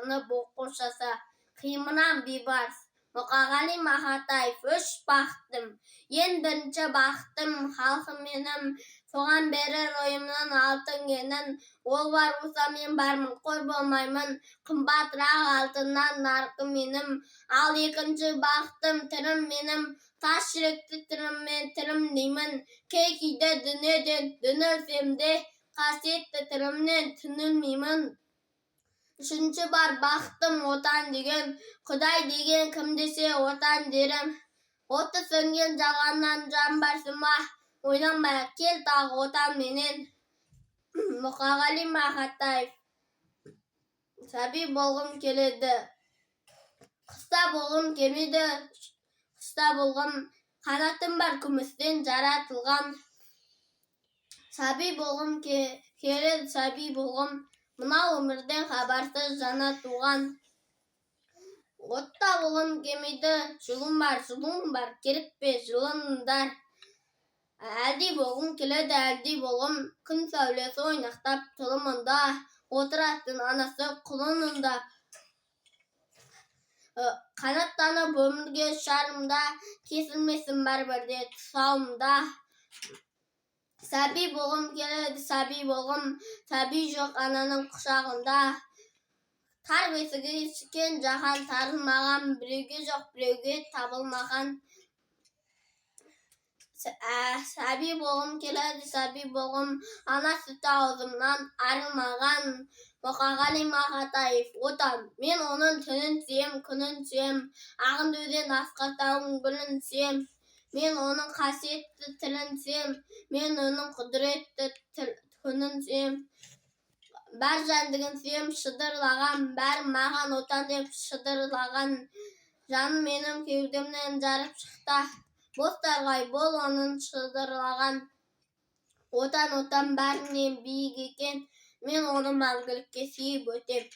сынып оқушысы. Қимынан бейбарыс. Мұқағали Мақатаев. Үш бақытым. Ең бірінші бақытым халқым менің, соған берер ойымның алтын кенін. Ол бар болса мен бармын, қор болмаймын, қымбатырақ алтыннан нарқым менің. Ал екінші бақытым тірім менің, тас жүректі тіріммен тірім деймін. Кей кейде дүниеден дүн өлсем де, қасиетті тірімнен түңілмеймін. Үшінші бар бақытым отан деген, Құдай деген кім десе отан дерім. Оты сөнген жалғаннан жан барсың ба, ойланбай кел тағы отан менен. Мұқағали Мақатаев. Сәби болғым келеді, қыста болғым келмейді, қыста болғым, қанатым бар күмістен жаратылған. Сәби болғым келеді, сәби болғым, мынау өмірден хабарсыз жана туған. Отта болғым келмейді, жылым бар, керек пе жылындар. Әлди болғым келеді, әлди болғым, күн сәулесі ойнақтап тұлымында, отыратын анасы құлынында. Қанаттанып өмірге ұшарымда, кесілмесін бәрбірде тұсауымда. Сәби болғым келеді, сәби болғым, сәби жоқ ананың құшағында. Тар бесігі ішкен жаһан тарылмаған, біреуге жоқ біреуге табылмаған. Сәби болғым келеді, сәби болғым, ана сүті аузымнан арылмаған. Мұқағали Мақатаев. Отан. Мен оның түнін сүйем, күнін сүйем, ағынды өзен асқақтауын гүлін сүйем. Мен оның қасиетті тілін сүйем, мен оның құдіретті күнін сүйем. Бәр жәндігін сүйем, шыдырлаған, бәрі маған отан деп шыдырлаған. Жаным менің кеудемнен жарып шықта, бозторғай бол оның шыдырлаған. Отан бәрінен биік екен, мен оны мәңгілікке сүйіп өтем.